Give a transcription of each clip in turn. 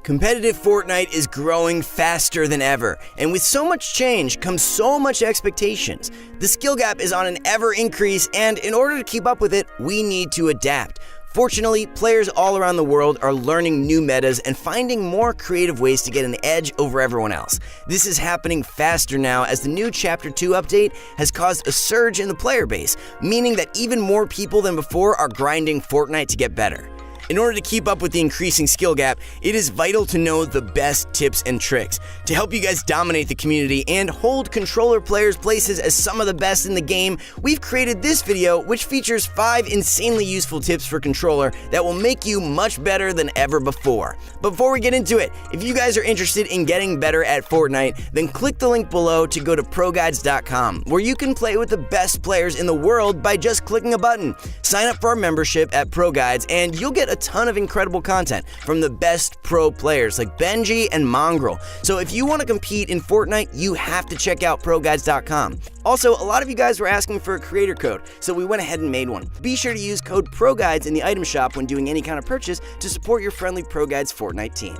Competitive Fortnite is growing faster than ever, and with so much change comes so much expectations. The skill gap is on an ever increase, and in order to keep up with it, we need to adapt. Fortunately, players all around the world are learning new metas and finding more creative ways to get an edge over everyone else. This is happening faster now as the new Chapter 2 update has caused a surge in the player base, meaning that even more people than before are grinding Fortnite to get better. In order to keep up with the increasing skill gap, it is vital to know the best tips and tricks. To help you guys dominate the community and hold controller players' places as some of the best in the game, we've created this video which features 5 insanely useful tips for controller that will make you much better than ever before. But before we get into it, if you guys are interested in getting better at Fortnite, then click the link below to go to ProGuides.com, where you can play with the best players in the world by just clicking a button. Sign up for our membership at ProGuides and you'll get a ton of incredible content from the best pro players like Benji and Mongrel. So if you want to compete in Fortnite, you have to check out ProGuides.com. Also, a lot of you guys were asking for a creator code, so we went ahead and made one. Be sure to use code ProGuides in the item shop when doing any kind of purchase to support your friendly ProGuides Fortnite team.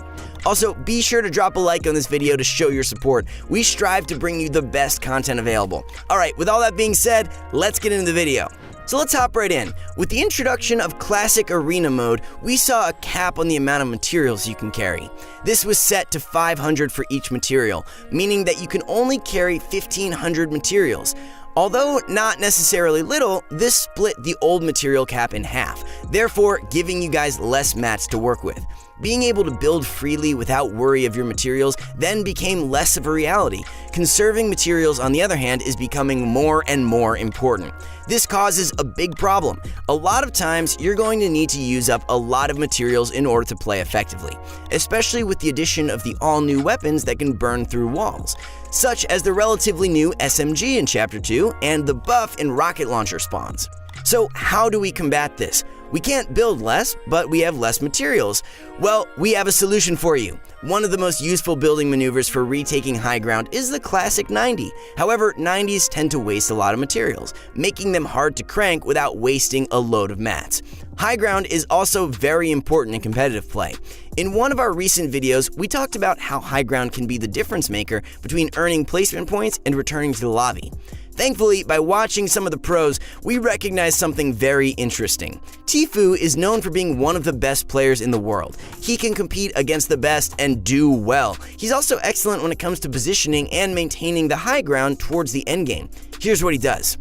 Also, be sure to drop a like on this video to show your support. We strive to bring you the best content available. Alright, with all that being said, let's get into the video. So let's hop right in. With the introduction of Classic Arena Mode, we saw a cap on the amount of materials you can carry. This was set to 500 for each material, meaning that you can only carry 1,500 materials. Although not necessarily little, this split the old material cap in half, therefore giving you guys less mats to work with. Being able to build freely without worry of your materials then became less of a reality. Conserving materials, on the other hand, is becoming more and more important. This causes a big problem. A lot of times, you're going to need to use up a lot of materials in order to play effectively, especially with the addition of the all-new weapons that can burn through walls, such as the relatively new SMG in Chapter 2 and the buff in rocket launcher spawns. So how do we combat this? We can't build less, but we have less materials. Well, we have a solution for you. One of the most useful building maneuvers for retaking high ground is the classic 90. However, 90s tend to waste a lot of materials, making them hard to crank without wasting a load of mats. High ground is also very important in competitive play. In one of our recent videos, we talked about how high ground can be the difference maker between earning placement points and returning to the lobby. Thankfully, by watching some of the pros, we recognized something very interesting. Tfue is known for being one of the best players in the world. He can compete against the best and do well. He's also excellent when it comes to positioning and maintaining the high ground towards the endgame. Here's what he does.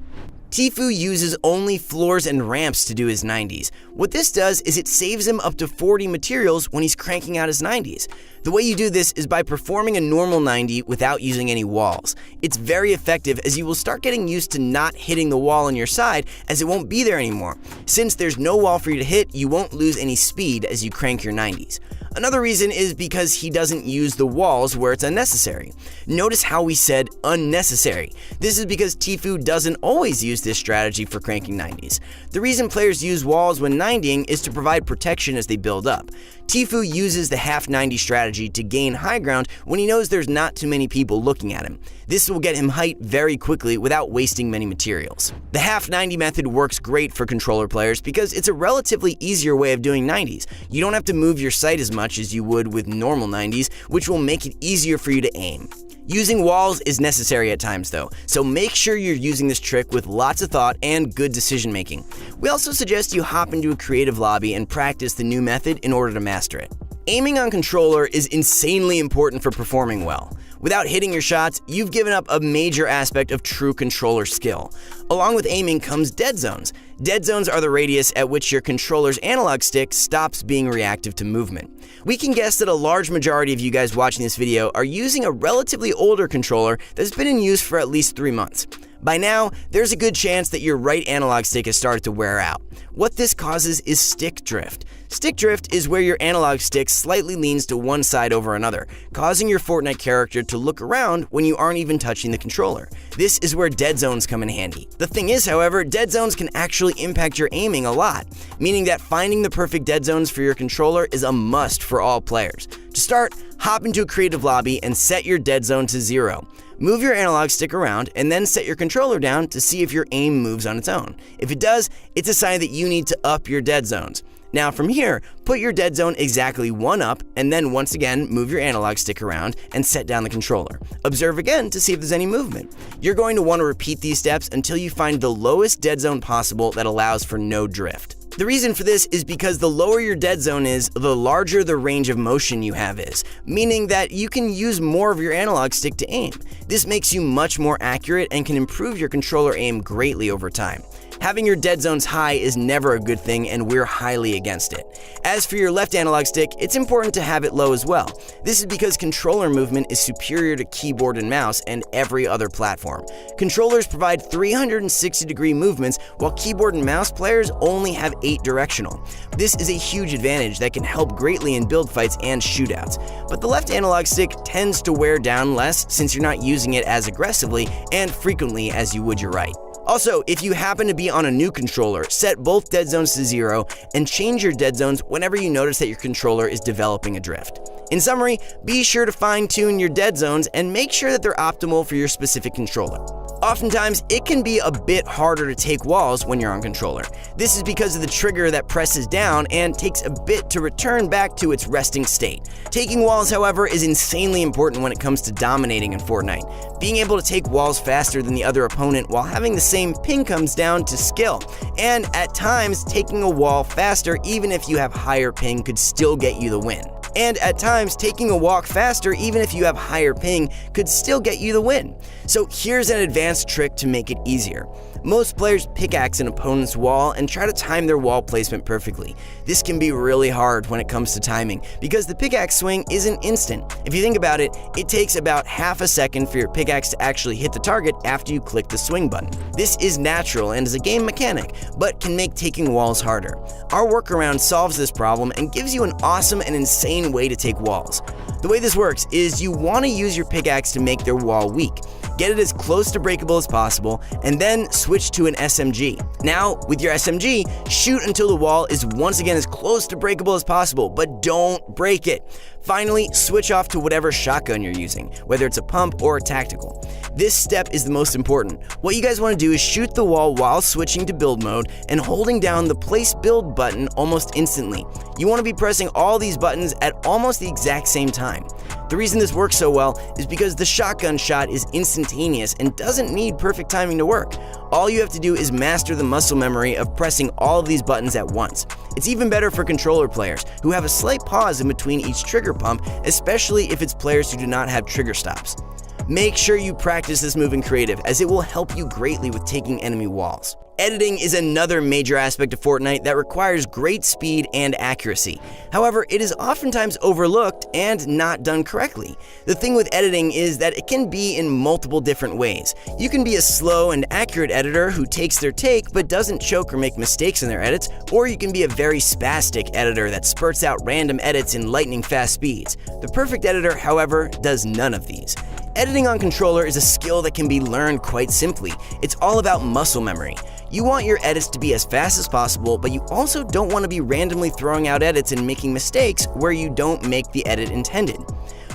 Tfue uses only floors and ramps to do his 90s. What this does is it saves him up to 40 materials when he's cranking out his 90s. The way you do this is by performing a normal 90 without using any walls. It's very effective as you will start getting used to not hitting the wall on your side as it won't be there anymore. Since there's no wall for you to hit, you won't lose any speed as you crank your 90s. Another reason is because he doesn't use the walls where it's unnecessary. Notice how we said unnecessary. This is because Tfue doesn't always use this strategy for cranking 90s. The reason players use walls when 90ing is to provide protection as they build up. Tfue uses the half 90 strategy to gain high ground when he knows there's not too many people looking at him. This will get him height very quickly without wasting many materials. The half 90 method works great for controller players because it's a relatively easier way of doing 90s. You don't have to move your sight as much as you would with normal 90s, which will make it easier for you to aim. Using walls is necessary at times though, so make sure you're using this trick with lots of thought and good decision making. We also suggest you hop into a creative lobby and practice the new method in order to master it. Aiming on controller is insanely important for performing well. Without hitting your shots, you've given up a major aspect of true controller skill. Along with aiming comes dead zones. Dead zones are the radius at which your controller's analog stick stops being reactive to movement. We can guess that a large majority of you guys watching this video are using a relatively older controller that's been in use for at least 3 months. By now, there's a good chance that your right analog stick has started to wear out. What this causes is stick drift. Stick drift is where your analog stick slightly leans to one side over another, causing your Fortnite character to look around when you aren't even touching the controller. This is where dead zones come in handy. The thing is, however, dead zones can actually impact your aiming a lot, meaning that finding the perfect dead zones for your controller is a must for all players. To start, hop into a creative lobby and set your dead zone to 0. Move your analog stick around and then set your controller down to see if your aim moves on its own. If it does, it's a sign that you need to up your dead zones. Now from here, put your dead zone exactly one up, and then once again move your analog stick around and set down the controller. Observe again to see if there's any movement. You're going to want to repeat these steps until you find the lowest dead zone possible that allows for no drift. The reason for this is because the lower your dead zone is, the larger the range of motion you have is, meaning that you can use more of your analog stick to aim. This makes you much more accurate and can improve your controller aim greatly over time. Having your dead zones high is never a good thing, and we're highly against it. As for your left analog stick, it's important to have it low as well. This is because controller movement is superior to keyboard and mouse and every other platform. Controllers provide 360-degree movements, while keyboard and mouse players only have 8 directional. This is a huge advantage that can help greatly in build fights and shootouts. But the left analog stick tends to wear down less since you're not using it as aggressively and frequently as you would your right. Also, if you happen to be on a new controller, set both dead zones to 0 and change your dead zones whenever you notice that your controller is developing a drift. In summary, be sure to fine-tune your dead zones and make sure that they're optimal for your specific controller. Oftentimes, it can be a bit harder to take walls when you're on controller. This is because of the trigger that presses down and takes a bit to return back to its resting state. Taking walls, however, is insanely important when it comes to dominating in Fortnite. Being able to take walls faster than the other opponent while having the same ping comes down to skill, and at times, taking a wall faster even if you have higher ping could still get you the win. And at times, taking a walk faster even if you have higher ping could still get you the win. So here's an advanced trick to make it easier. Most players pickaxe an opponent's wall and try to time their wall placement perfectly. This can be really hard when it comes to timing because the pickaxe swing isn't instant. If you think about it, it takes about half a second for your pickaxe to actually hit the target after you click the swing button. This is natural and is a game mechanic, but can make taking walls harder. Our workaround solves this problem and gives you an awesome and insane way to take walls. The way this works is you want to use your pickaxe to make their wall weak. Get it as close to breakable as possible, and then switch to an SMG. Now, with your SMG, shoot until the wall is once again as close to breakable as possible, but don't break it. Finally, switch off to whatever shotgun you're using, whether it's a pump or a tactical. This step is the most important. What you guys want to do is shoot the wall while switching to build mode and holding down the place build button almost instantly. You want to be pressing all these buttons at almost the exact same time. The reason this works so well is because the shotgun shot is instantaneous and doesn't need perfect timing to work. All you have to do is master the muscle memory of pressing all of these buttons at once. It's even better for controller players who have a slight pause in between each trigger pump, especially if it's players who do not have trigger stops. Make sure you practice this move in creative, as it will help you greatly with taking enemy walls. Editing is another major aspect of Fortnite that requires great speed and accuracy. However, it is oftentimes overlooked and not done correctly. The thing with editing is that it can be in multiple different ways. You can be a slow and accurate editor who takes their take but doesn't choke or make mistakes in their edits, or you can be a very spastic editor that spurts out random edits in lightning fast speeds. The perfect editor, however, does none of these. Editing on controller is a skill that can be learned quite simply. It's all about muscle memory. You want your edits to be as fast as possible, but you also don't want to be randomly throwing out edits and making mistakes where you don't make the edit intended.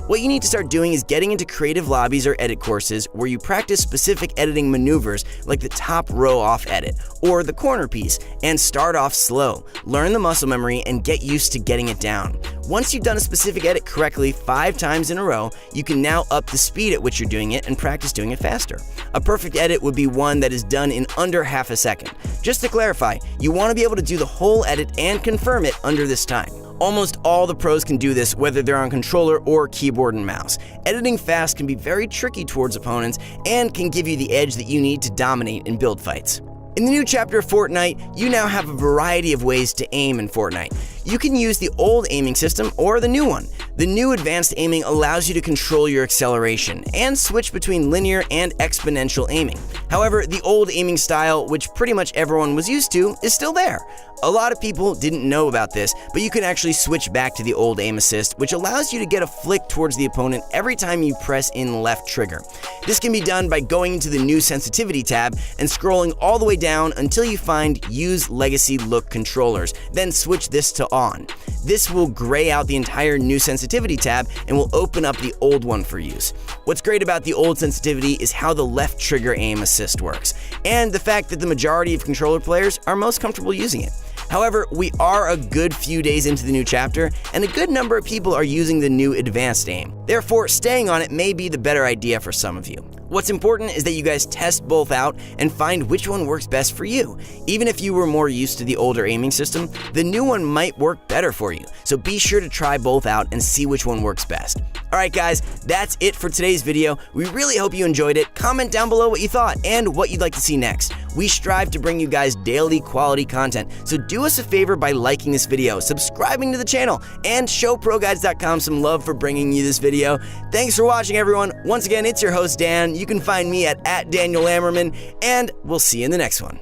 What you need to start doing is getting into creative lobbies or edit courses where you practice specific editing maneuvers like the top row off edit or the corner piece, and start off slow. Learn the muscle memory and get used to getting it down. Once you've done a specific edit correctly 5 times in a row, you can now up the speed at which you're doing it and practice doing it faster. A perfect edit would be one that is done in under half a second. Just to clarify, you want to be able to do the whole edit and confirm it under this time. Almost all the pros can do this, whether they're on controller or keyboard and mouse. Editing fast can be very tricky towards opponents and can give you the edge that you need to dominate in build fights. In the new chapter of Fortnite, you now have a variety of ways to aim in Fortnite. You can use the old aiming system or the new one. The new advanced aiming allows you to control your acceleration and switch between linear and exponential aiming. However, the old aiming style, which pretty much everyone was used to, is still there. A lot of people didn't know about this, but you can actually switch back to the old aim assist, which allows you to get a flick towards the opponent every time you press in left trigger. This can be done by going into the new sensitivity tab and scrolling all the way down until you find Use Legacy Look Controllers, then switch this to On. This will gray out the entire new sensitivity tab and will open up the old one for use. What's great about the old sensitivity is how the left trigger aim assist works, and the fact that the majority of controller players are most comfortable using it. However, we are a good few days into the new chapter, and a good number of people are using the new advanced aim. Therefore, staying on it may be the better idea for some of you. What's important is that you guys test both out and find which one works best for you. Even if you were more used to the older aiming system, the new one might work better for you. So be sure to try both out and see which one works best. Alright guys, that's it for today's video. We really hope you enjoyed it. Comment down below what you thought and what you'd like to see next. We strive to bring you guys daily quality content, so do us a favor by liking this video, subscribing to the channel, and show ProGuides.com some love for bringing you this video. Thanks for watching, everyone. Once again, it's your host, Dan. You can find me at @DanielLammerman, and we'll see you in the next one.